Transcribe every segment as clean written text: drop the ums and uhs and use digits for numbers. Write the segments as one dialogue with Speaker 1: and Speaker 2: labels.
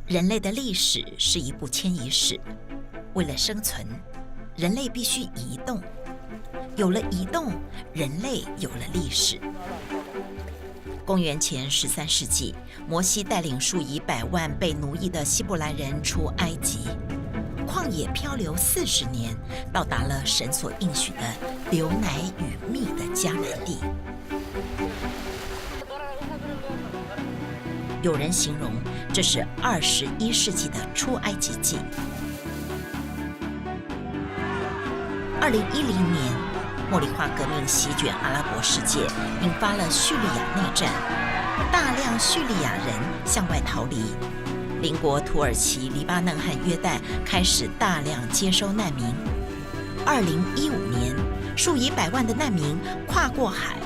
Speaker 1: 人类的历史是一部迁移史，为了生存，人类必须移动。有了移动，人类有了历史。公元前13世纪，摩西带领数以百万被奴役的希伯来人出埃及，旷野漂流40年，到达了神所应许的流奶与蜜的迦南地。有人形容这是21世纪的出埃及记。2010年，茉莉花革命席卷阿拉伯世界，引发了叙利亚内战，大量叙利亚人向外逃离。邻国土耳其、黎巴嫩和约旦开始大量接收难民。2015年，数以百万的难民跨过海，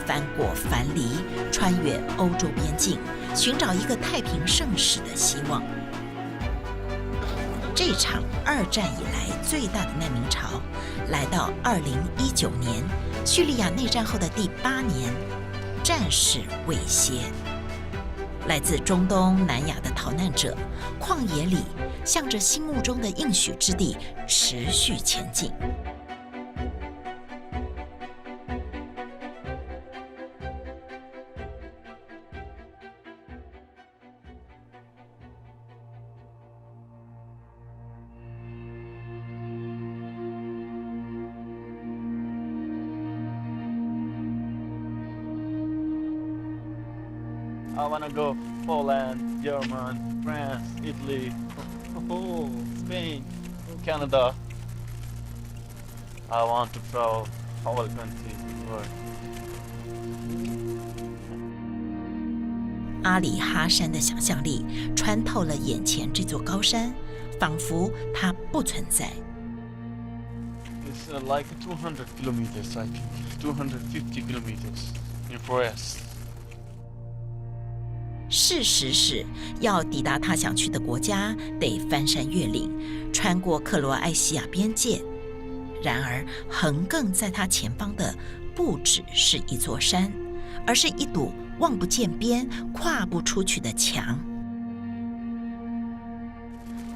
Speaker 1: 翻过樊篱，穿越欧洲边境，寻找一个太平盛世的希望。这场2战以来最大的难民潮，来到2019年，叙利亚内战后的第8年，战事未歇。来自中东南亚的逃难者，旷野里向着心目中的应许之地持续前进。
Speaker 2: I wanna go Poland, Germany, France, Italy, Spain, Canada. I want to travel all countries in the world.
Speaker 1: 阿里哈山的想象力穿透了眼前这座高山，仿佛它不存在。
Speaker 2: It's like 200 kilometers, I think, 250 kilometers in forest.
Speaker 1: 事实是，要抵达他想去的国家，得翻山越岭，穿过克罗埃西亚边界。然而，横亘在他前方的不只是一座山，而是一堵望不见边、跨不出去的墙。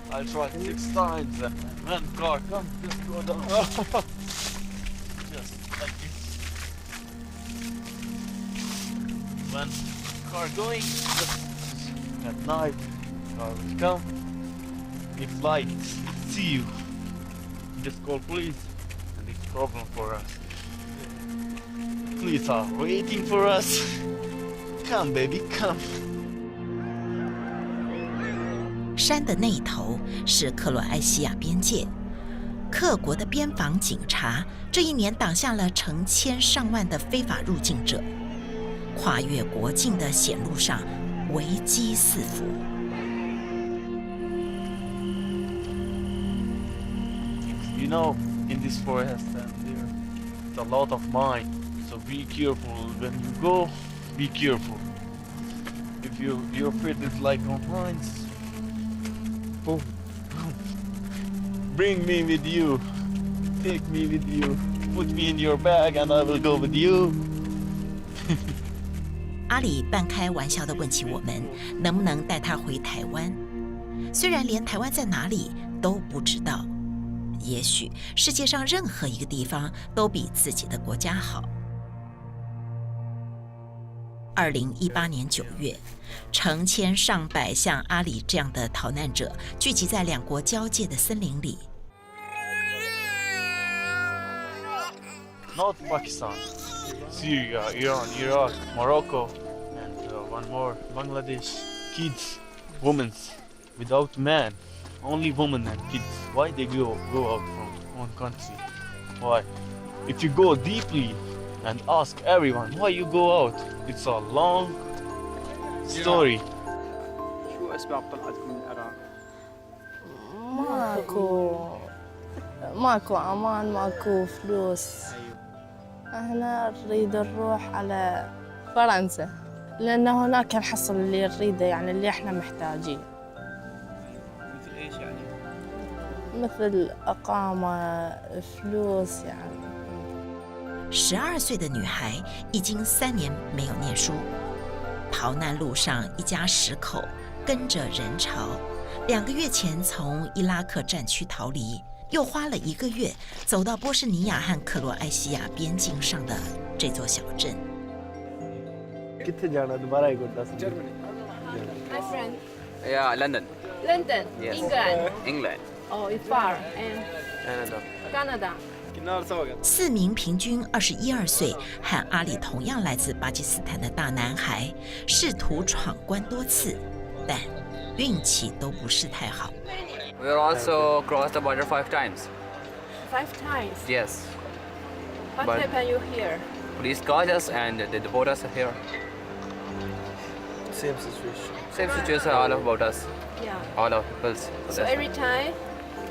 Speaker 2: I tried 6 times and one car comes, just go down. Just like this. One car going, just at night, car will come. If lights see you, just call police, and it's problem for us. Police are waiting for us. Come, baby, come.
Speaker 1: 山的那一头是克罗埃西亚边界，克国的边防警察这一年挡下了成千上万的非法入境者。跨越国境的险路上，危机四伏。
Speaker 2: You know, in this forest and there's a lot of mine, so be careful when you go. Be careful. If you're afraid it's like on mines, boom, boom. Bring me with you. Take me with you. Put me in your bag, and I will go with you.
Speaker 1: 阿里半开玩笑地问起我们能不能带他回台湾，虽然连台湾在哪里都不知道，也许世界上任何一个地方都比自己的国家好。2018年9月，成千上百像阿里这样的逃难者聚集在两国交界的森林里。
Speaker 2: Not Pakistan, Syria, Iran, Iraq, Morocco, and one more, Bangladesh. Kids, women, without man, only women and kids. Why they go out from one country? Why? If you go deeply and ask everyone why you go out, it's a long story.
Speaker 3: شو أسباب طلعتكم من العراق؟
Speaker 4: ماكو امان، ماكو فلوس. احنا نريد نروح على فرنسا لان هناك نحصل اللي نريده، يعني اللي احنا محتاجين.
Speaker 3: مثل ايش يعني؟
Speaker 4: مثل اقامه، فلوس يعني.
Speaker 1: 12岁的女孩已经3年没有念书，逃难路上一家10口跟着人潮，2个月前从伊拉克战区逃离，又花了1个月走到波士尼亚和克罗埃西亚边境上的这座小镇。
Speaker 4: My friend,
Speaker 3: Yeah, London.
Speaker 4: London,
Speaker 3: Yes.
Speaker 4: England.
Speaker 3: England.
Speaker 4: Oh, it's far. And
Speaker 3: Canada.
Speaker 4: Canada.
Speaker 1: 4名平均21、22岁，和阿里同样来自巴基斯坦的大男孩，试图闯关多次，但运气都不是太好。
Speaker 3: We also crossed the border 5 times.
Speaker 4: 5 times.
Speaker 3: Yes.
Speaker 4: What
Speaker 3: But-
Speaker 4: happened you here?
Speaker 3: Police caught us and they deported us here.
Speaker 2: Same situation.
Speaker 3: Same situation all about us,
Speaker 4: Yeah.
Speaker 3: all our peoples.
Speaker 4: So every time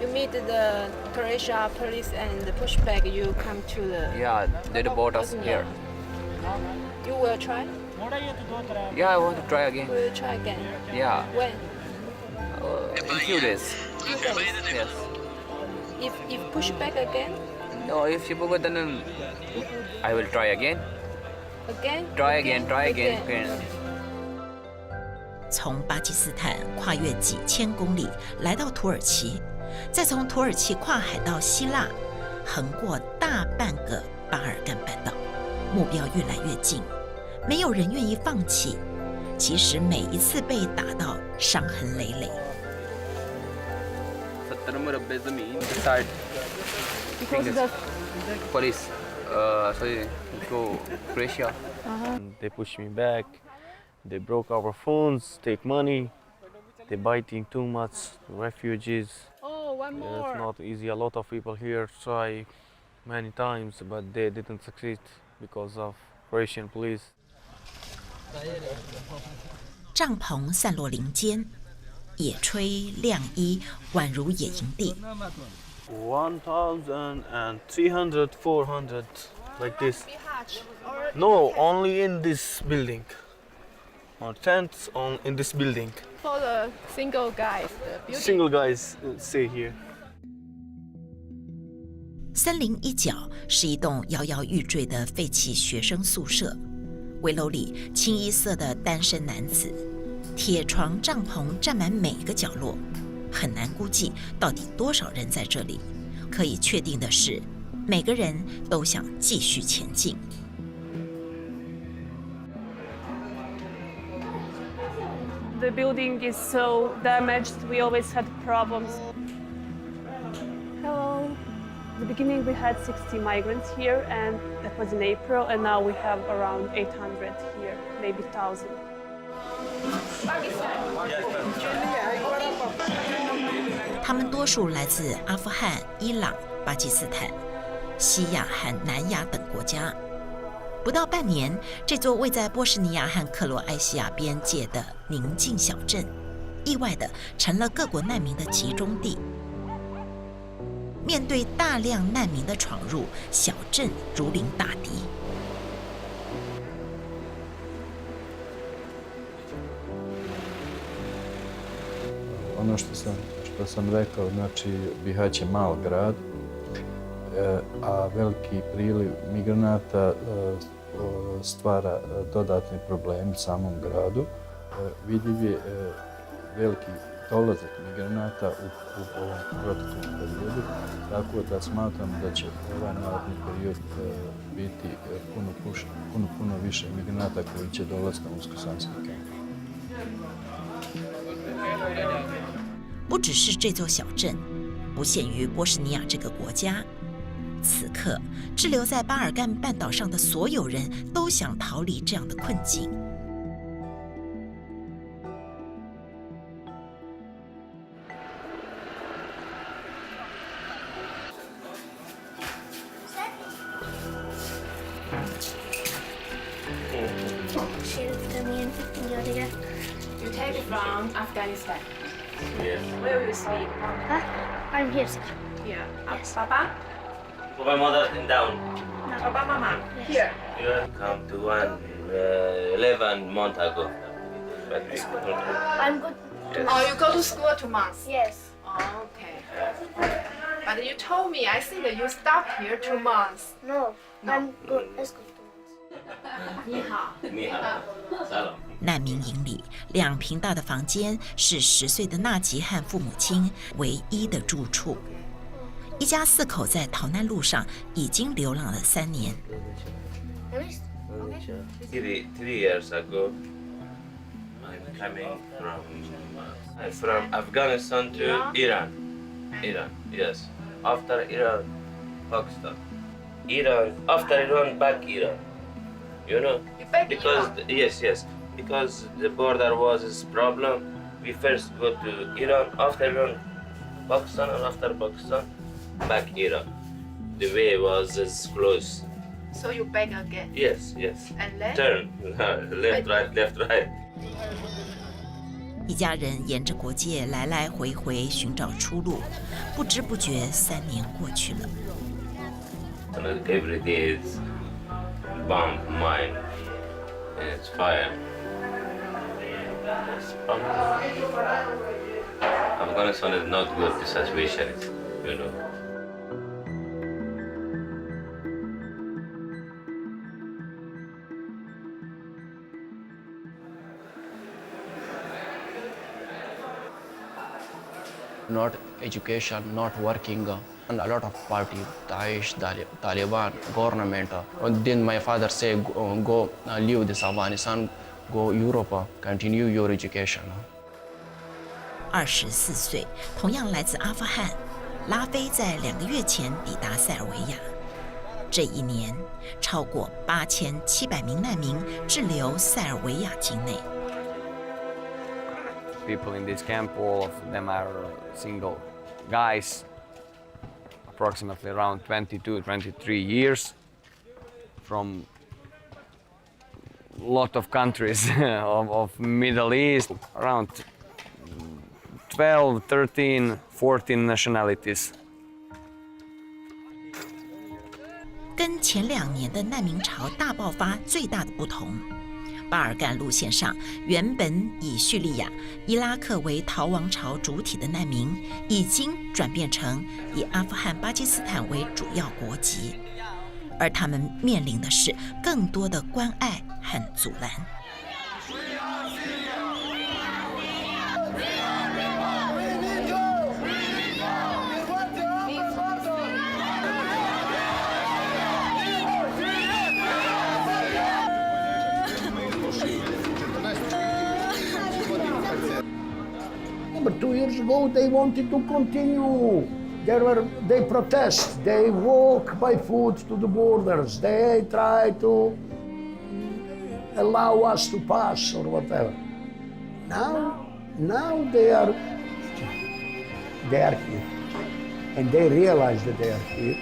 Speaker 4: you meet the Croatia police and the pushback, you come to the.
Speaker 3: Yeah, they deport us
Speaker 4: Bosnia.
Speaker 3: here.
Speaker 4: You will try.
Speaker 3: Yeah, I want to try again.
Speaker 4: We will try again.
Speaker 3: Yeah,
Speaker 4: When?
Speaker 3: in few days.
Speaker 4: Few days.
Speaker 3: Yes.
Speaker 4: If push back again,
Speaker 3: No, if you forget, then I will try again.
Speaker 4: again.
Speaker 3: Try again, try again, again.
Speaker 1: 从巴基斯坦跨越几千公里来到土耳其，再从土耳其跨海到希腊，横过大半个巴尔干半岛，目标越来越近，没有人愿意放弃，即使每一次被打到伤痕累累。
Speaker 3: Decide
Speaker 4: Because the.
Speaker 3: police. So you go Croatia.
Speaker 2: They push me back. They broke our phones, take money. They biting too much. Refugees.
Speaker 4: Oh, one
Speaker 2: It's
Speaker 4: more.
Speaker 2: not easy. A lot of people here try many times, but they didn't succeed because of Croatian police.
Speaker 1: 帐篷散落林间，野炊晾衣，宛如野营地。
Speaker 2: 1,300, 400, like this. No, only in this building. Tents in this building.
Speaker 4: For the single guys, the building.
Speaker 2: Single guys stay here.
Speaker 1: 森林一角是一栋摇摇欲坠的废弃学生宿舍，围楼里清一色的单身男子，铁床帐篷占满每个角落，很难估计到底多少人在这里。可以确定的是，每个人都想继续前进。
Speaker 5: The building is so damaged, we always had problems. Hello. At the beginning we had 60 migrants here and that was in April and now we have around 800 here, maybe 1,000.
Speaker 1: 他们多数来自阿富汗、伊朗、巴基斯坦、西亚和南亚等国家。不到半年，这座位在波士尼亚和克罗埃西亚边界的宁静小镇，意外地成了各国难民的集中地。面对大量难民的闯入，小镇如临大敌。
Speaker 6: Ono što sam rekao, znači Bihać je mal grad, a veliki priliv migranata stvara dodatne probleme samom gradu. Vidljiv je veliki dolazak migranata u ovom proteklom periodu, tako da smatram da će ovaj naredni period biti puno više migranata koji će dolaziti na Uskosanski kamp.
Speaker 1: 不只是这座小镇，不限于波士尼亚这个国家。此刻，滞留在巴尔干半岛上的所有人都想逃离这样的困境。
Speaker 4: You take from Afghanistan.
Speaker 7: Yes.
Speaker 4: Where will you sleep?
Speaker 8: Huh? I'm here, sir.
Speaker 4: Here.
Speaker 8: Yes.
Speaker 4: Papa?
Speaker 7: For my mother in down.
Speaker 4: Papa, Mama.
Speaker 8: Yes.
Speaker 4: Here.
Speaker 7: You come to 11 months ago. But we couldn't.
Speaker 8: I'm good.
Speaker 4: Oh, you go to school 2 months.
Speaker 8: Yes.
Speaker 4: Oh, okay. But you told me, I think that you stopped here 2 months.
Speaker 8: No.
Speaker 4: No.
Speaker 8: I'm good. Let's go.
Speaker 4: 你好。
Speaker 7: Ni hao. Salam.
Speaker 1: 难民营里2坪大的房间是10岁的纳吉和父母亲唯一的住处。一家4口在逃难路上已经流浪了3年。
Speaker 7: Three years ago, I'm coming from Afghanistan to Iran. Iran, yes. After Iran, Pakistan. Iran, after Iran, back Iran. You know? Because yes. Because the border was this problem. We first go to Iran, after Iran, Pakistan, and after Pakistan, back Iran. The way was close.
Speaker 9: So you back again?
Speaker 7: Yes.
Speaker 9: And then?
Speaker 7: Turn. Left, right.
Speaker 1: 一家人沿着国界来来回回寻找出路，不知不觉3年过去了。
Speaker 7: And every day it's bomb, mine, and it's fire. Afghanistan is not good. The situation is, you know.
Speaker 10: ，not education, not working, and a lot of party, Daesh, Taliban, government. And then my father say, go leave this Afghanistan, go Europe, continue your education.
Speaker 1: 24岁，同样来自阿富汗，拉菲在2个月前抵达塞尔维亚。这一年，超过8700名难民滞留塞尔维亚境内。
Speaker 11: People in this camp, all of them are single guys, approximately around 22, 23 years, from a lot of countries of Middle East, around 12, 13, 14 nationalities.
Speaker 1: 跟前2年的难民潮大爆发最大的不同，巴尔干路线上原本以叙利亚、伊拉克为逃亡潮主体的难民，已经转变成以阿富汗、巴基斯坦为主要国籍，而他们面临的是更多的关爱和阻拦。
Speaker 12: But 2 years ago, they wanted to continue. They protest. They walk by foot to the borders. They try to allow us to pass or whatever. Now they are here, and they realize that they are here.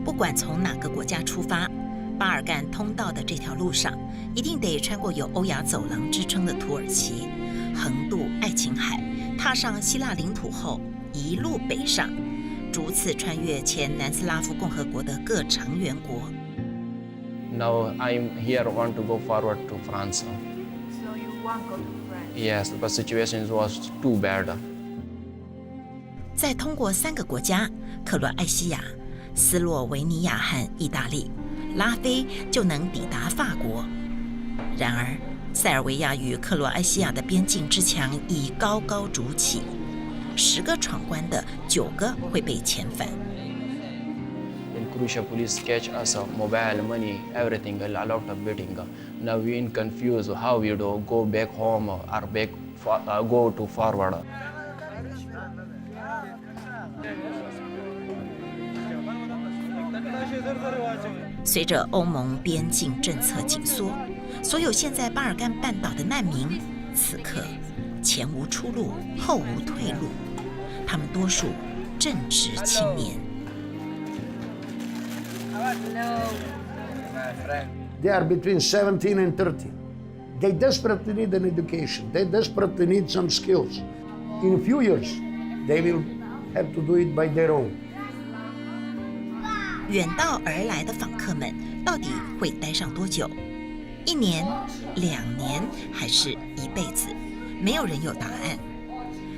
Speaker 1: 不管从哪个国家出发，巴尔干通道的这条路上，一定得穿过有欧亚走廊之称的土耳其，横渡爱琴海，踏上希腊领土后，一路北上，逐次穿越前南斯拉夫共和国的各成员国。
Speaker 10: Now I'm here, want to go forward to France.
Speaker 9: So you want to go to France?
Speaker 10: Yes, but situation was too bad.
Speaker 1: 再通过3个国家——克罗埃西亚、斯洛维尼亚和意大利，拉菲就能抵达法国。然而，塞尔维亚与克罗埃西亚的边境之墙已高高筑起，10个闯关的9个会被遣返。
Speaker 10: In Croatia, police catch us, mobile, money, everything, a lot of betting. Now we in confused how we do go back home or back go to forward.
Speaker 1: 随着欧盟边境政策紧缩，所有现在巴尔干半岛的难民，此刻前无出路，后无退路。他们多数正值青年。
Speaker 12: They are between 17 and 30. They desperately need an education. They desperately need some skills. In a few years, they will have to do it by their own.
Speaker 1: 远道而来的访客们到底会待上多久？1年、2年，还是一辈子？没有人有答案。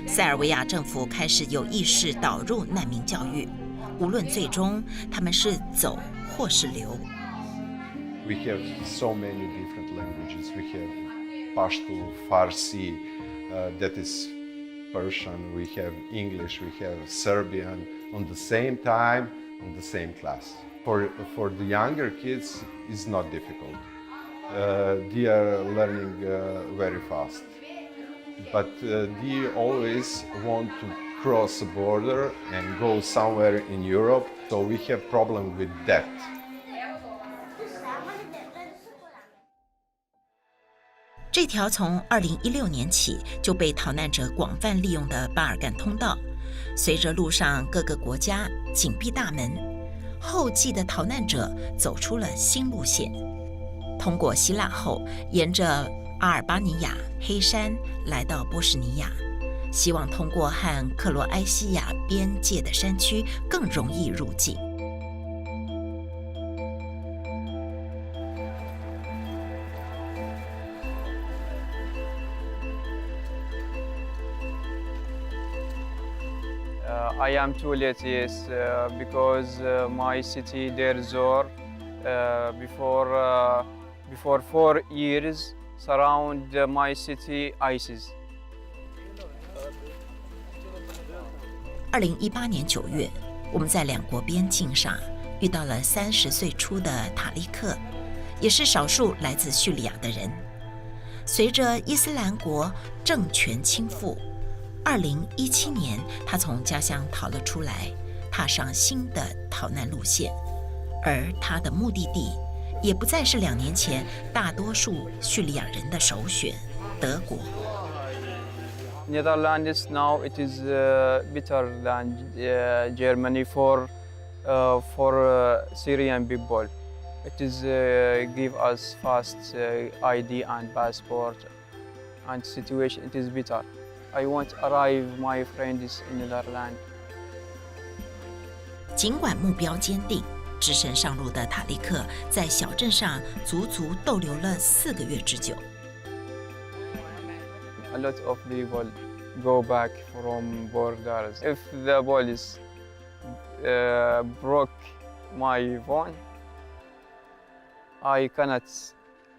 Speaker 1: 塞尔维亚政府开始有意识导入难民教育，无论最终他们是走或是留。
Speaker 13: We have so many different languages. We have Pashto, Farsi, that is Persian. We have English. We have Serbian. On the same time, on the same class. For the younger kids, it's not difficult. They are learning very fast. But they always want to cross a border and go somewhere in Europe. So we have problem with that.
Speaker 1: 这条从2016年起就被逃难者广泛利用的巴尔干通道，随着路上各个国家紧闭大门，后继的逃难者走出了新路线，通过希腊后，沿着阿尔巴尼亚、黑山来到波士尼亚，希望通过和克罗埃西亚边界的山区更容易入境。
Speaker 14: I am too late, yes, because my city Deir Zor before 4 years surround my city ISIS.
Speaker 1: 2018年9月，我们在两国边境上遇到了30岁出的塔利克，也是少数来自叙利亚的人。随着伊斯兰国政权倾覆，2017年，他从家乡逃了出来，踏上新的逃难路线，而他的目的地也不再是2年前大多数叙利亚人的首选——德国。
Speaker 14: Netherlands now it is better than Germany for Syrian people. It is give us fast ID and passport and situation. It is better. I want to arrive my friends in Netherlands.
Speaker 1: 尽管目标坚定，只身上路的塔利克在小镇上足足逗留了4个月之久。
Speaker 14: A lot of people go back from borders. If the police broke my phone, I cannot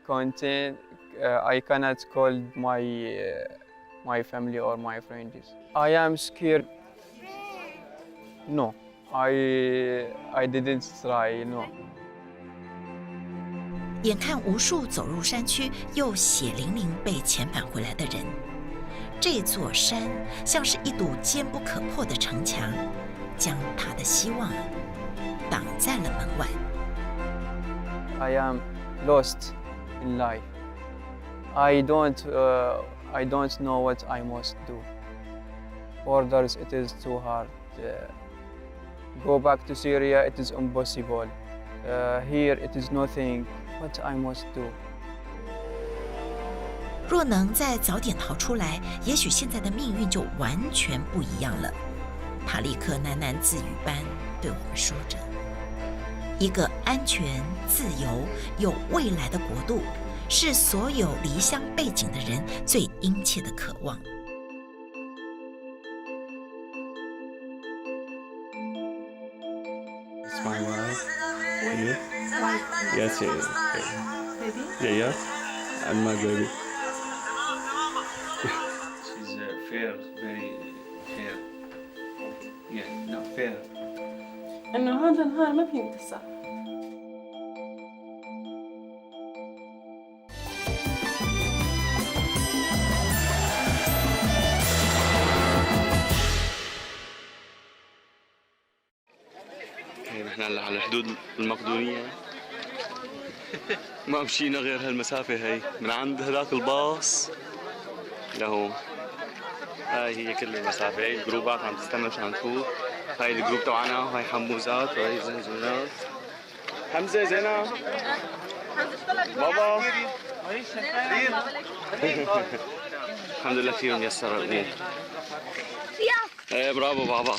Speaker 14: I cannot call my family or my friends. I am scared. No, I didn't try. No.
Speaker 1: 眼看无数走入山区又血淋淋被遣返回来的人，这座山像是一堵坚不可破的城墙，将他的希望挡在了门外。
Speaker 14: I am lost in life. I don't know what I must do. Borders, it is too hard. Go back to Syria, it is impossible. Here, it is nothing. What I must do.
Speaker 1: 若能再早点逃出来，也许现在的命运就完全不一样了。塔利克喃喃自语般对我们说着：“一个安全、自由、有未来的国度，是所有离乡背井的人最殷切的渴望。”
Speaker 15: It's my wife. You? Yes, yeah.
Speaker 9: Baby?
Speaker 15: Yeah. And my baby.
Speaker 2: She's fair, very fair. Yeah, no, fair.
Speaker 4: إنه هذا النهار ما بينتسى.
Speaker 15: نحن هلا على حدود المقدونية. ما مشينا غير هالمسافة هي من عند هذاك الباص لهون. هاي هي كل المسافة، هي الجروبات عم تستنى مشان تفوت. هاي الجروب تبعنا وهي حموزات وهي زنزونات. حمزة زينب. بابا. الحمد لله كثير ميسر الأمور. ايه برافو بابا.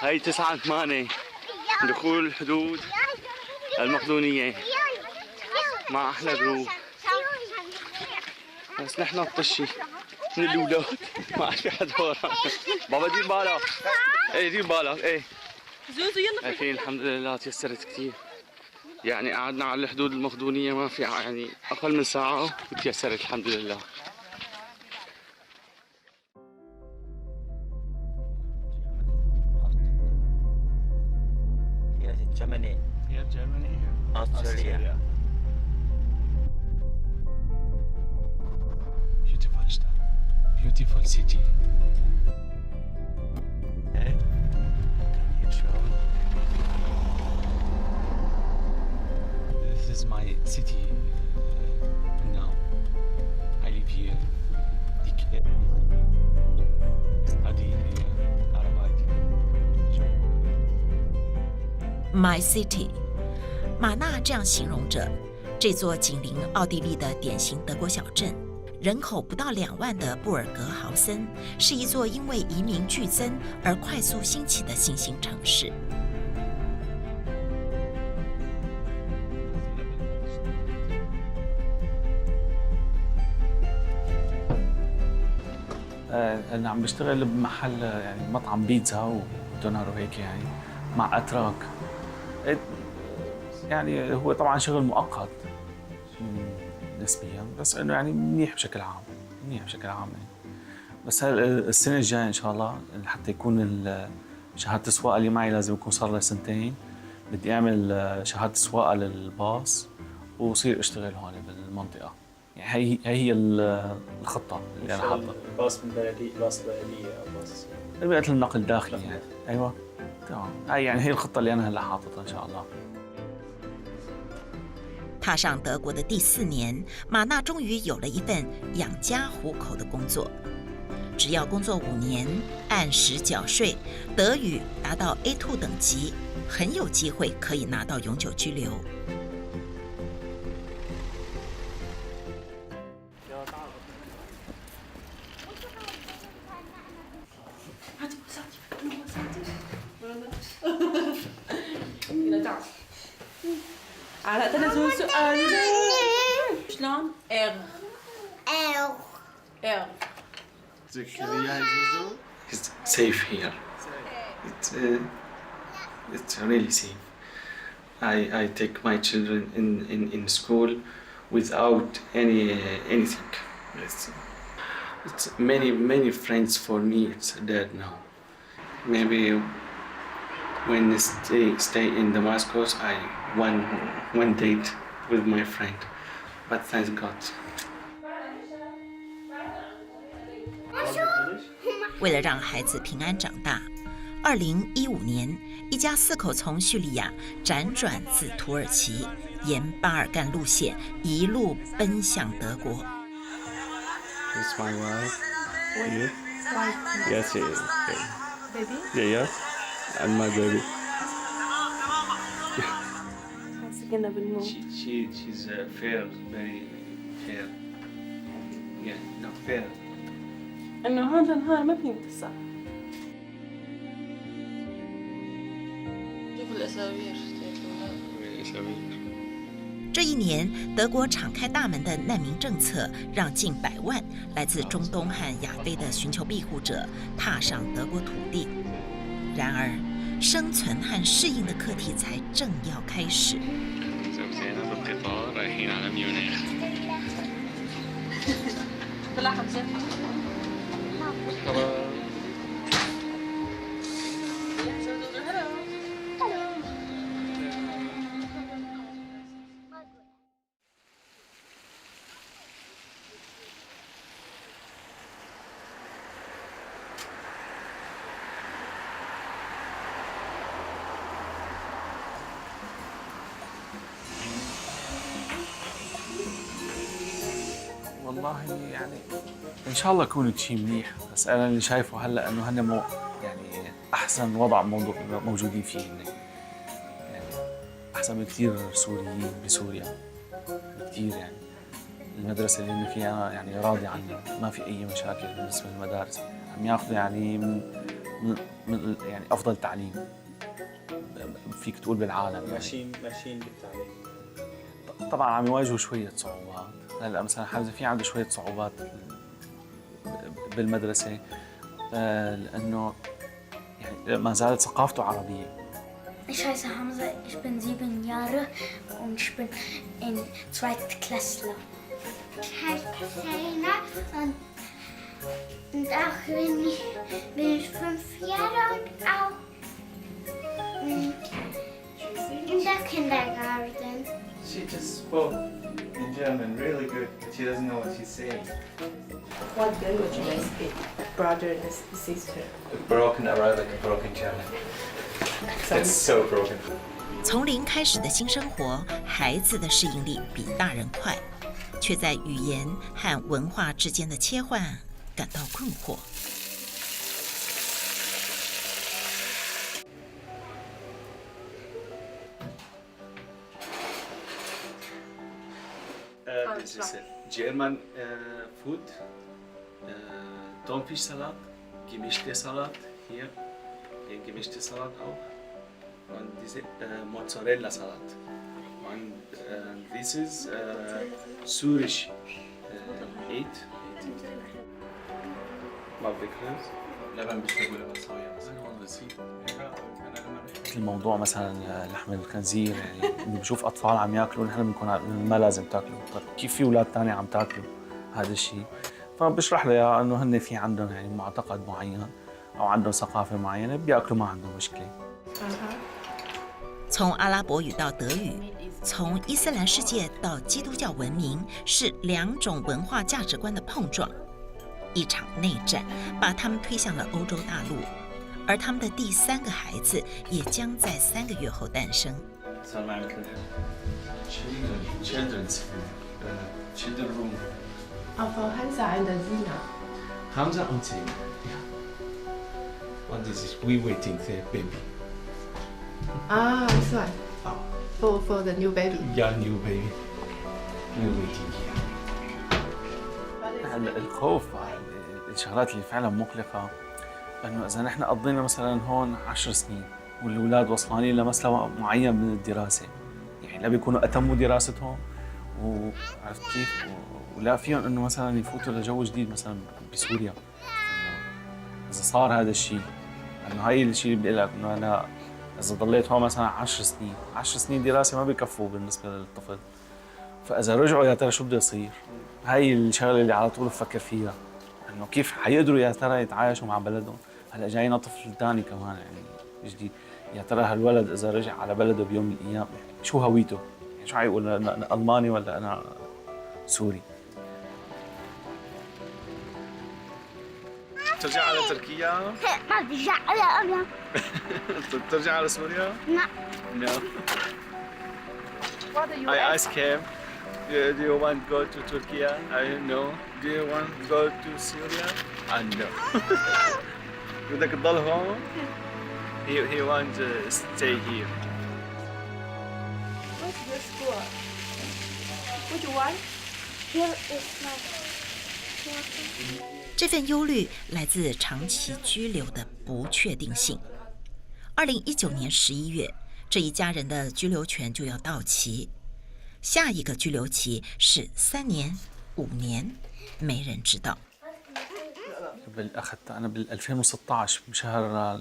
Speaker 15: هاي 9-8 دخول الحدود المقدونية مع أحلى جروب. بس نحن بطشي من الاولاد ما عاد في حدا ورا. بابا دير بالك. ايه دير بالك ايه.
Speaker 9: زوزو يلا.
Speaker 15: اكيد الحمد لله تيسرت كثير. يعني قعدنا على الحدود المقدونية ما في يعني أقل من ساعة وتيسرت الحمد لله.
Speaker 7: Germany.
Speaker 2: Yeah, Germany.
Speaker 7: Australia.
Speaker 2: Beautiful stuff. Beautiful city. Okay. Can you show? This is my city now. I live here. Study here. Arabic.
Speaker 1: My City， 马纳这样形容着这座紧邻奥地利的典型德国小镇。人口不到2万的布尔格豪森是一座因为移民剧增而快速兴起的新兴城市。
Speaker 2: أنا عم بشتغل بمحل يعني مطعم بيتزا ودونر وهيك يعني مع أتراك. يعني هو طبعا شغل مؤقت نسبيا بس انه يعني منيح بشكل عام يعني. بس السنه الجايه ان شاء الله حتى يكون شهاده السواقه اللي معي لازم يكون صار لي 2 سنين. بدي اعمل شهاده سواقه للباص وصير اشتغل هون بالمنطقه. يعني هي الخطه اللي انا حاطها.
Speaker 16: باص من بلديه، باص بلديه او باص
Speaker 2: بيئه النقل الداخلي يعني. ايوه تمام. هي الخطه اللي انا هلا حاططها ان شاء الله.
Speaker 1: 踏上德国的第4年，马纳终于有了一份养家糊口的工作。只要工作5年，按时缴税，德语达到 A2 等级，很有机会可以拿到永久居留。
Speaker 9: على تنزل سؤال شلون؟
Speaker 17: It's safe here. It's really safe. I take my children in school without anything. It's many friends for me. It's dead now. Maybe when I stay in Damascus, I one date with my friend, but thank God.
Speaker 1: 为了让孩子平安长大，2015年，一家4口从叙利亚辗转自土耳其，沿巴尔干路线一路奔向德国。
Speaker 15: It's my wife. You?
Speaker 9: Wife.
Speaker 15: Yes, yes.
Speaker 9: Baby?
Speaker 15: Yeah, yes. And my baby.
Speaker 17: She's fair, very fair. Yeah, no fair.
Speaker 9: انه هذا النهار ما في متصل. شوف الاساوير.
Speaker 1: 这一年，德国敞开大门的难民政策，让近100万来自中东和亚非的寻求庇护者踏上德国土地。然而，生存和适应的课题才正要开始。
Speaker 15: زوجينا بالقطار رايحين على ميونخ.
Speaker 9: طلع حمزة.
Speaker 2: والله يعني ان شاء الله يكون شيء منيح، بس انا اللي شايفه هلا انه هن يعني احسن وضع موجودين فيه يعني احسن بكثير سوريين بسوريا بكثير. يعني المدرسه اللي هن فيها يعني راضي عنها، ما في اي مشاكل بالنسبه للمدارس، عم ياخذوا يعني من يعني افضل تعليم فيك تقول بالعالم يعني.
Speaker 16: ماشيين بالتعليم.
Speaker 2: طبعا عم يواجهوا شويه صعوبات. هلا مثلا حمزه في عنده شويه صعوبات
Speaker 18: بالمدرسة لأنه يعني ما زالت ثقافته عربية.
Speaker 8: Ich heiße Hamza, ich bin 7 Jahre und ich bin in 2. Klasse. Ich heiße Katarina und auch bin ich 5 Jahre und auch in der Kindergarten.
Speaker 16: She just spoke in German really good, but she doesn't know what she's saying.
Speaker 9: What language do you speak? Brother and sister.
Speaker 16: Broken Arabic and broken German. That's so broken.
Speaker 1: 从零开始的新生活，孩子的适应力比大人快，却在语言和文化之间的切换感到困惑。
Speaker 18: This is German food. Thunfisch Salat, gemischte Salat hier gemischte Salat auch. Und diese Mozzarella Salat. Und this is Syrisch eat. ما بيكرز لبن بالشوي ولبن صويا بس الموضوع مثلا لحم الخنزير يعني بنشوف اطفال عم ياكلوا نحن بنكون ما لازم تاكلوا، طيب كيف في اولاد ثانيه عم تاكلوا هذا الشيء؟ فبشرح لها انه هن في عندهم يعني معتقد معين او عندهم ثقافه معينه بياكلوا ما عندهم مشكله.
Speaker 1: 从阿拉伯语到德语，从伊斯兰世界到基督教文明，是2种文化价值观的碰撞。一场内战把他们推向了欧洲大陆，而他们的第3个孩子也将在3个月后诞生。
Speaker 18: Children's children room.
Speaker 9: Aber Hamza and Zina.
Speaker 17: Hamza and Zina. Yeah. What is this? We waiting the baby.
Speaker 9: So for the new baby.
Speaker 17: Yeah, new baby. We waiting here.
Speaker 18: الخوف الشغلات اللي فعلا مقلقة انه اذا نحن قضينا مثلا هون 10 سنين والاولاد وصلانين لمستوى معين من الدراسة، يعني لا بيكونوا اتموا دراستهم وعرفت كيف ولا فيهم انه مثلا يفوتوا لجو جديد مثلا بسوريا. اذا صار هذا الشيء انه هاي الشيء اللي بقول لك انه انا اذا ضليت هون مثلا 10 سنين دراسة ما بكفوا بالنسبة للطفل، فاذا رجعوا يا ترى شو بده يصير؟ هاي الشغله اللي على طول بفكر فيها انه كيف حيقدروا يا ترى يتعايشوا مع بلدهم. هلا جاينا طفل ثاني كمان يعني جديد، يا ترى هالولد اذا رجع على بلده بيوم من الايام شو هويته؟ يعني شو حيقول انا الماني ولا انا سوري؟ ترجع على تركيا؟
Speaker 8: ما برجع على أبيض.
Speaker 18: ترجع على سوريا؟
Speaker 8: لا.
Speaker 18: No. I asked him, do you want to go to Turkey? I no. Do you want to go to Syria? No. بدك تضل هون? He want to stay here.
Speaker 9: What's the school? Which one?
Speaker 8: Here is my water.
Speaker 1: 这份忧虑来自长期居留的不确定性。2019年11月，这一家人的居留权就要到期，下一个居留期是3年、5年，没人知道。
Speaker 18: أخذت أنا بال 2016 بشهر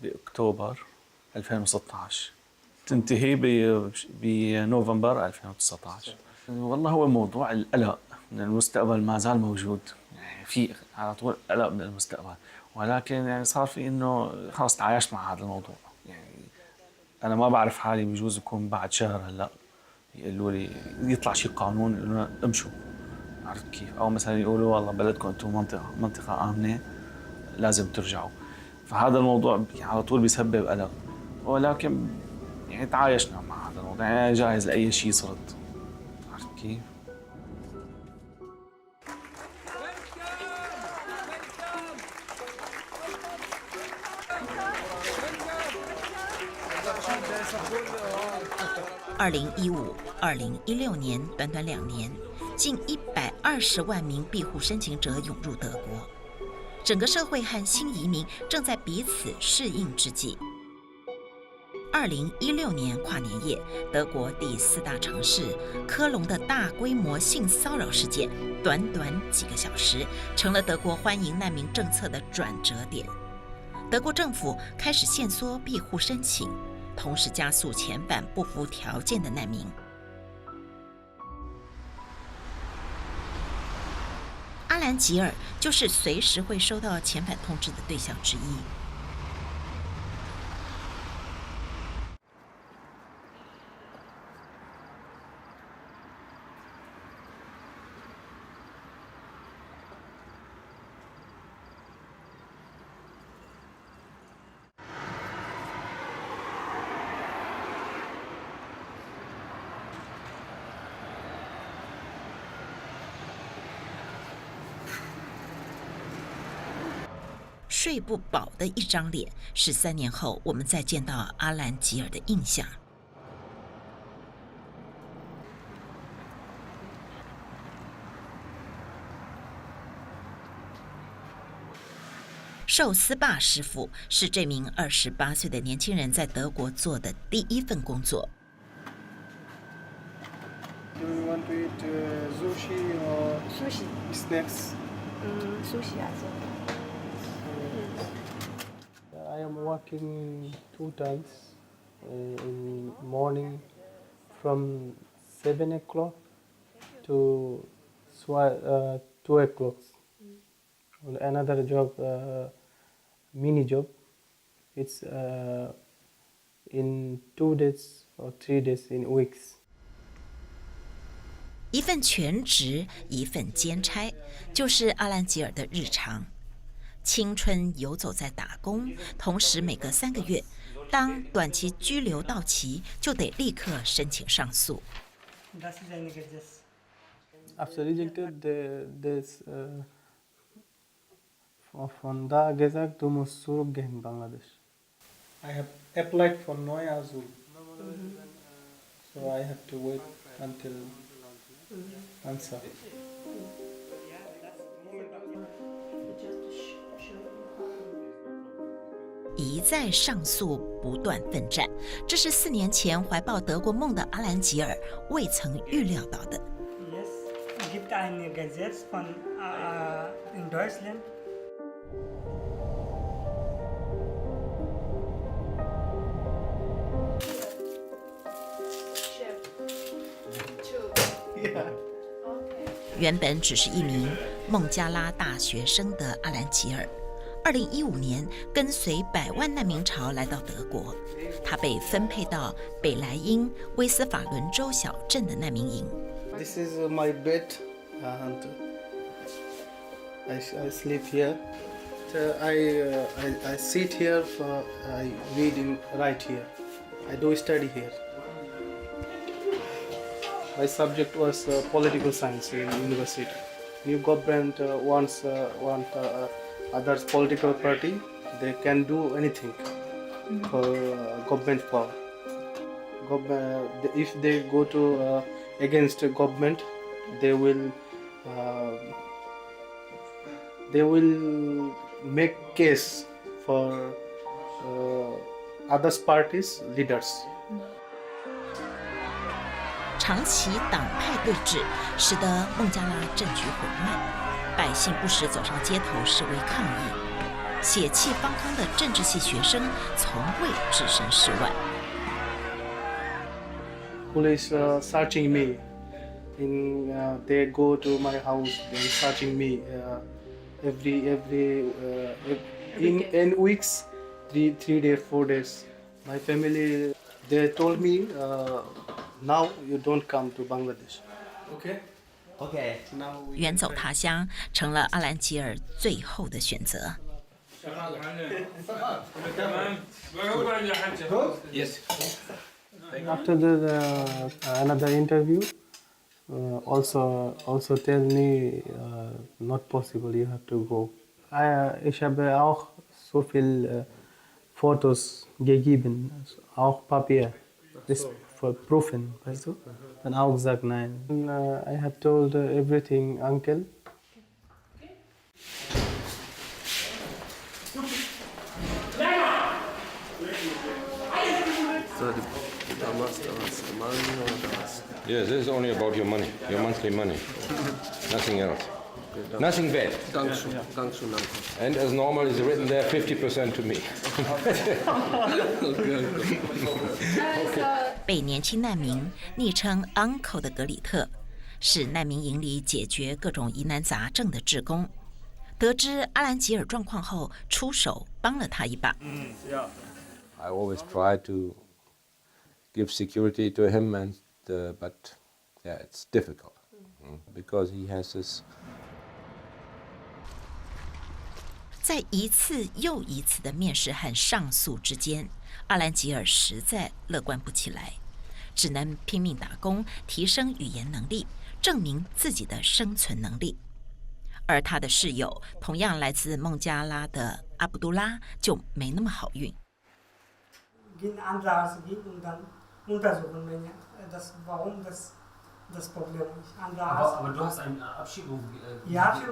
Speaker 18: بأكتوبر 2016 تنتهي بنوفمبر 2019. والله هو موضوع القلق من المستقبل ما زال موجود، يعني في على طول قلق من المستقبل، ولكن يعني صار في إنه خلاص تعايشت مع هذا الموضوع. يعني أنا ما بعرف حالي، بجوز يكون بعد شهر هلا يقولوا لي يطلع شيء قانون يقولوا لنا امشوا، عرفت كيف؟ أو مثلا يقولوا والله بلدكم أنتم منطقة آمنة لازم ترجعوا. فهذا الموضوع على طول بيسبب قلق، ولكن يعني تعايشنا مع هذا الموضوع، يعني جاهز لأي شيء صرت، عرفت كيف؟2015-2016
Speaker 1: 年短短2年，近120万名庇护申请者涌入德国，整个社会和新移民正在彼此适应之际。2016年跨年夜，德国第4大城市科隆的大规模性骚扰事件，短短几个小时，成了德国欢迎难民政策的转折点。德国政府开始限缩庇护申请，同时加速遣返不符条件的难民。阿兰吉尔就是随时会收到遣返通知的对象之一。睡不饱的一张脸，是3年后我们再见到阿兰吉尔的印象。寿司霸师傅是这名28岁的年轻人在德国做的第一份工作。
Speaker 19: Do you want to eat sushi or
Speaker 9: Sushi.
Speaker 19: snacks?
Speaker 9: Sushi also.
Speaker 19: I am working 2 times in morning from 7 o'clock to 2 o'clock. Another job, mini job. It's in 2 days or 3 days in weeks.
Speaker 1: 一份全职，一份兼差，就是阿兰吉尔的日常。青春游走在打工，同时每隔3个月，当短期居留到期，就得立刻申请上诉。
Speaker 19: After rejected, there's von da gesagt, du musst zurückgehen Bangladesh. I have applied for Neuasul, so I have to wait until answer.
Speaker 1: 一再上诉，不断奋战，这是4年前怀抱德国梦的阿兰吉尔未曾预料到的。
Speaker 20: Yes, gibt ein Gesetz von in Deutschland.
Speaker 19: Yeah.
Speaker 1: 原本只是一名孟加拉大学生的阿兰吉尔，2015年跟随100万难民潮来到德国，他被分配到北莱茵威斯法伦州小镇的难民营。
Speaker 19: This is my bed, and I sleep here. I sit here for I reading right here. I do study here. My subject was political science in university. New government wants others political party. They can do anything for government power. If they go to against government, they will make case for others parties leaders.
Speaker 1: 长期党派对峙，使得孟加拉政局混乱，百姓不时走上街头示威抗议。血气方刚的政治系学生从未置身事外。
Speaker 19: Police searching me. They go to my house. They searching me in weeks, 3 days, 4 days. My family, they told me. Now you don't come to Bangladesh. Okay?
Speaker 1: Okay. 远走他乡成了阿兰吉尔最后的选择。
Speaker 19: Yes. After another interview, also tell me not possible. You have to go. Ich habe auch so viel Fotos gegeben, auch Papier. Das for proven, weißt du? Dann auch gesagt nein. I have told everything, uncle.
Speaker 21: Yes, this is only about your money, your monthly money. Nothing else. Nothing bad. And as normal is written there, 50% to me.
Speaker 1: 被年轻难民昵称 Uncle 的格里特，是难民营里解决各种疑难杂症的志工。得知阿兰吉尔状况后，出手帮了他一把。
Speaker 21: I always try to give security to him, but yeah, it's difficult because he has this.
Speaker 1: 在一次又一次的面试和上诉之间，阿兰吉尔实在乐观不起来，只能拼命打工，提升语言能力，证明自己的生存能力。而他的室友，同样来自孟加拉的阿卜杜拉，就没那么好运。
Speaker 20: Das Problem nicht.
Speaker 22: Aber du hast eine Abschiebung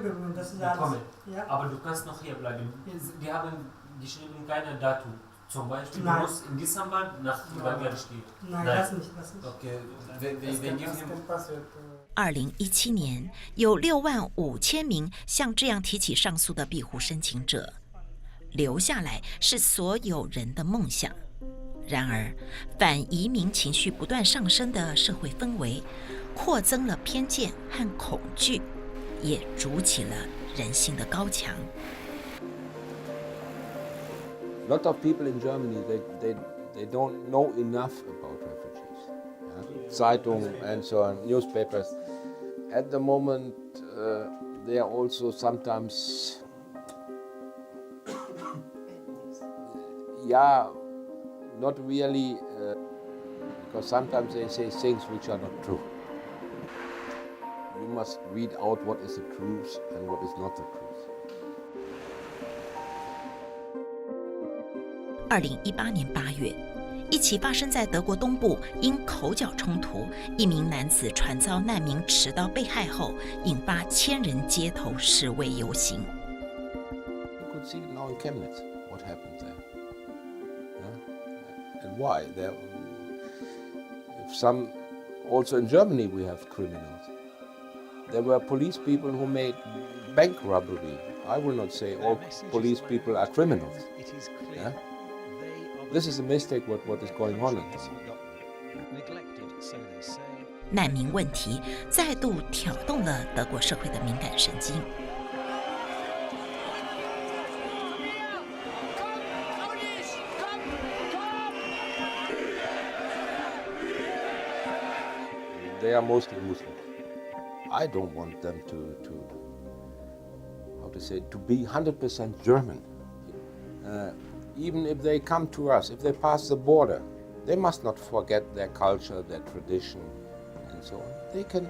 Speaker 20: bekommen, das ist
Speaker 22: bekommen.
Speaker 20: Ja.
Speaker 22: Aber du kannst noch hier bleiben. Die haben geschrieben keine Datum. Zum Beispiel,
Speaker 20: Nein.
Speaker 22: du musst in Dezember nach Bangladesch gehen.
Speaker 20: Nein, das nicht.
Speaker 22: Okay, wir geben ihm...
Speaker 1: 2017年，有65000名像这样提起上诉的庇护申请者，留下来是所有人的梦想。然而，反移民情绪不断上升的社会氛围，扩增了偏见和恐惧，也筑起了人心的高墙。
Speaker 21: A lot of people in Germany, they don't know enough about refugees. Yeah? Zeitung and so on, newspapers. At the moment, they are also sometimes, not really, because sometimes they say things which are not true. You must read out what is the truth and what is not the truth.
Speaker 1: 2018年8月，一起发生在德国东部因口角冲突，一名男子传遭难民持刀被害后，引发千人街头示威游行。
Speaker 21: You could see now in Chemnitz what happened there. And why? Also in Germany we have criminals. There were police people who made bank robbery. I will not say all police people are criminals. Yeah? This is a mistake what is going on in this.
Speaker 1: 难民问题再度挑动了德国社会的敏感神经。
Speaker 21: They are mostly Muslims. I don't want them to be 100% German. Even if they come to us, if they pass the border, they must not forget their culture, their tradition, and so on. They can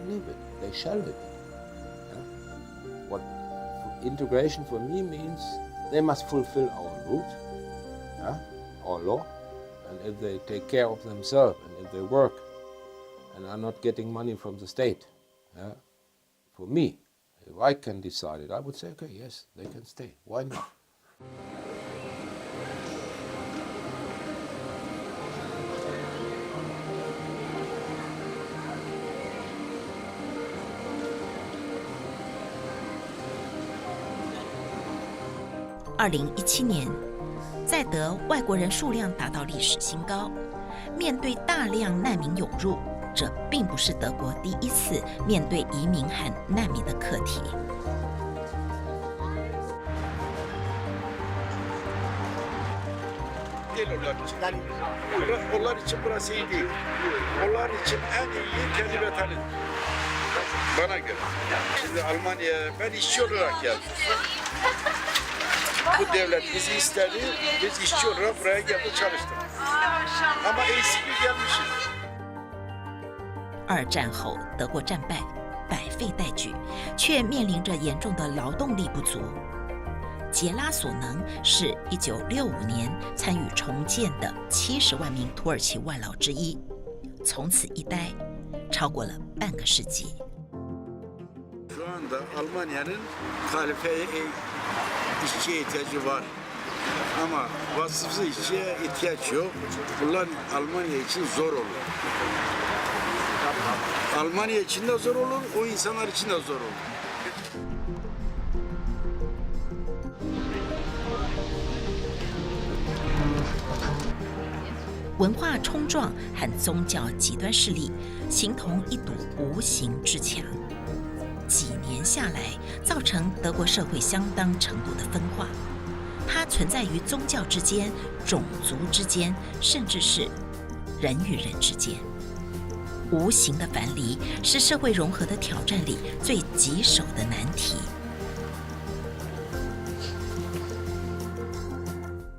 Speaker 21: live it. They shall live it. What integration for me means, they must fulfill our roots, our law, and if they take care of themselves and if they work and are not getting money from the state, for me, if I can decide it, I would say, okay, yes, they can stay. Why not?2017
Speaker 1: 年，在德外国人数量达到历史新高。面对大量难民涌入，这并不是德国第一次面对移民和难民的课题。
Speaker 12: Onlar için burası iyi değil. Onlar için en iyi kendi vatanı. Bana göre. Şimdi Almanya'ya ben işçi olarak geldim. Bu devlet bizi istedi, biz işçi olarak buraya geldik çalıştık. Ama eksik gelmişiz.
Speaker 1: 2战后，德国战败，百废待举，却面临着严重的劳动力不足。杰拉索能是1965年参与重建的70万名土耳其外劳之一，从此一待超过了半个世纪。
Speaker 12: Şu anda Almanya'nın kalifeye işçiye ihtiyacı var.
Speaker 3: Ama vasıfsız işçiye ihtiyaç yok. Bunlar Almanya için zor olur. Almanya için de zor olur, o insanlar için de zor olur.
Speaker 1: 文化冲撞和宗教极端势力形同一堵无形之墙，几年下来，造成德国社会相当程度的分化。它存在于宗教之间、种族之间，甚至是人与人之间。无形的藩篱是社会融合的挑战里最棘手的难题。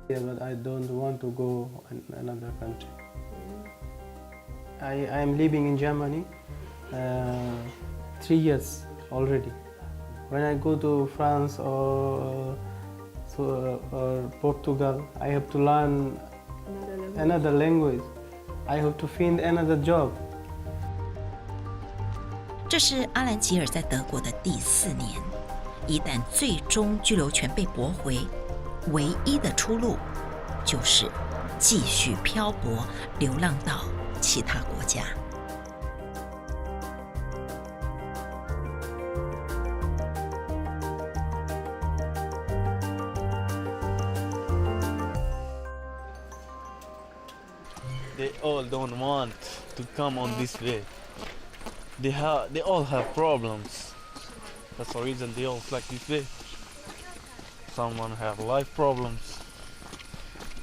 Speaker 19: Yeah, but I don't want to go in another country. I am living in Germany 3 years already. When I go to France or Portugal, I have to learn another language. I have to find another job.
Speaker 1: 这是阿兰吉尔在德国的第4年，一旦最终居留权被驳回，唯一的出路就是继续漂泊，流浪到其他国家。
Speaker 2: They all don't want to come on this way. They all have problems. That's the reason they all like this way. Someone have life problems.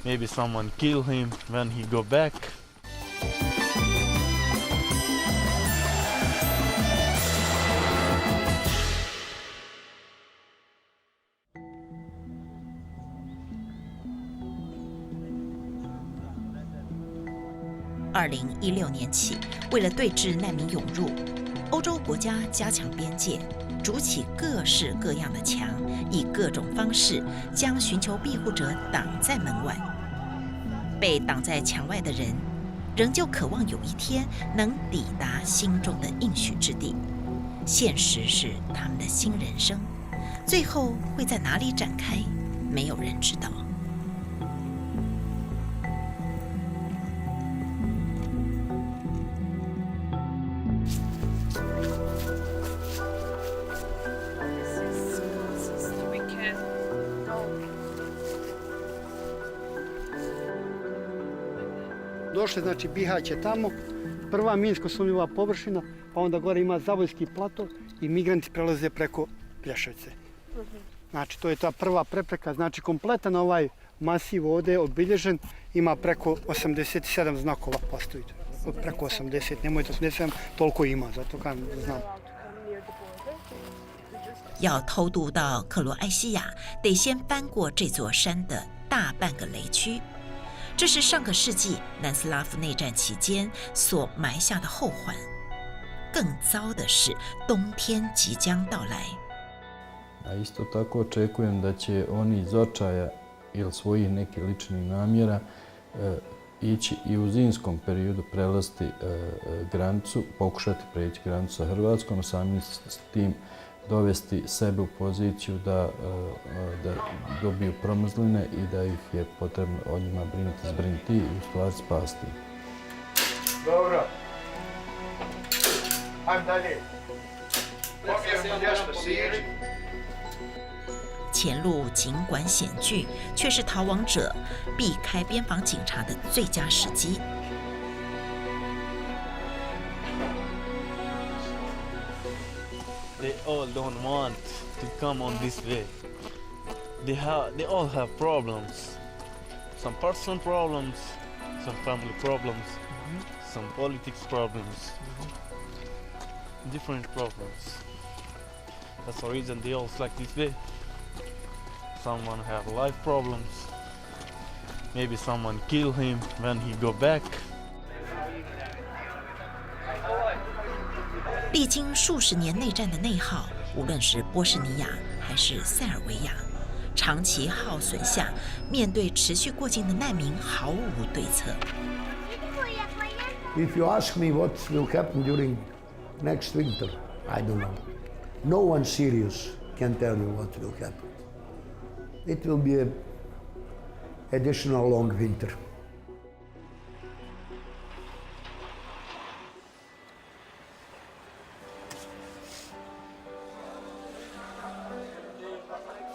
Speaker 2: Maybe someone kill him when he go back.2016
Speaker 1: 年起，为了对峙难民涌入，欧洲国家加强边界，筑起各式各样的墙，以各种方式将寻求庇护者挡在门外。被挡在墙外的人，仍旧渴望有一天能抵达心中的应许之地。现实是他们的新人生，最后会在哪里展开，没有人知道。
Speaker 5: Došli, znači Bihać je tamo, prva minsko sumnjiva površina, pa onda gore ima Zavojski plato i migranti prelaze preko Plješevce. Znači to je ta prva prepreka, znači kompletan ovaj masiv ovdje je obilježen, ima preko 87 znakova postoji. Preko 80, nemojte 87, toliko ima, zato kažem da znam.
Speaker 1: 要偷渡到克罗埃西亚，得先翻过这座山的大半个雷区。这是上个世纪南斯拉夫内战期间所埋下的后患。更糟的是，冬天即将到来。
Speaker 6: A isto tako očekujem da će oni iz očaja ili svojih nekih ličnih namjera ići i u zimskom periodu prelaziti granicu, pokušati preći granicu sa Hrvatskom, samim s tim dovesti sebe u poziciju da dobiju promrzline i da ih je potrebno o njima zbrinuti i u stvari spasti.
Speaker 3: Dobro. Ajmo dalje. Pobijemo nešto siri.
Speaker 1: 前路尽管险峻，却是逃亡者避开边防警察的最佳时机。
Speaker 2: They all don't want to come on this way. They all have problems. Some personal problems, some family problems, some politics problems, different problems. That's the reason they all like this way. Someone have life problems. Maybe someone kill him when he go back.
Speaker 1: 历经数十年内战的内耗，无论是波士尼亚还是塞尔维亚，长期耗损下，面对持续过境的难民毫无对策。
Speaker 12: If you ask me what will happen during next winter, I don't know. No one serious can tell you what will happen. It will be additional long winter.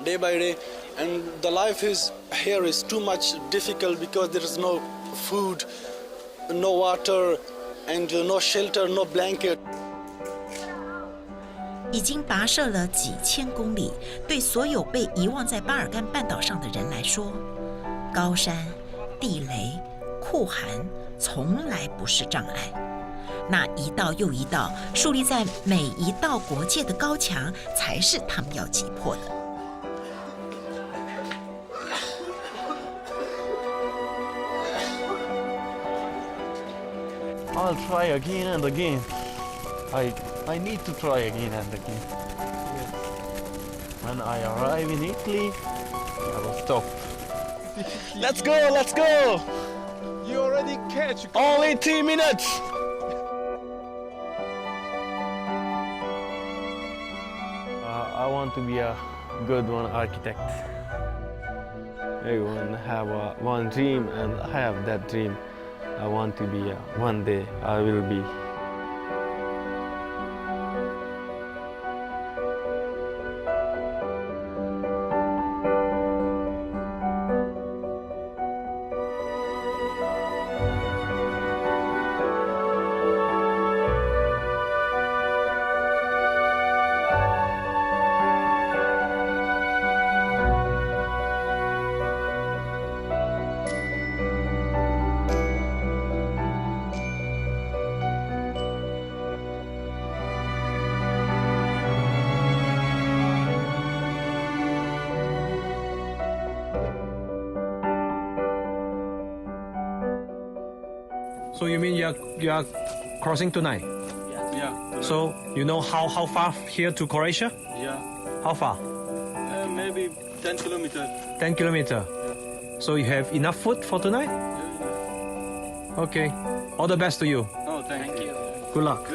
Speaker 10: Day by day, and the life is here is too much difficult because there is no food, no water, and no shelter, no blanket.
Speaker 1: 已经跋涉了几千公里，对所有被遗忘在巴尔干半岛上的人来说，高山、地雷、酷寒从来不是障碍。那一道又一道树立在每一道国界的高墙，才是他们要击破的。
Speaker 2: I'll try again and again. I need to try again and again. When I arrive in Italy, I will stop. Let's go, let's go!
Speaker 3: You already catch.
Speaker 2: Only 3 minutes! I want to be a good one architect. Everyone have one dream, and I have that dream. I want to be one day I will be.
Speaker 11: So you mean you are crossing tonight?
Speaker 15: Yeah.
Speaker 11: So you know how far here to Croatia?
Speaker 15: Yeah.
Speaker 11: How far?
Speaker 15: Maybe 10 kilometers.
Speaker 11: 10 kilometers. So you have enough food for tonight? Okay. All the best to you.
Speaker 15: Oh, thank you.
Speaker 11: Good luck.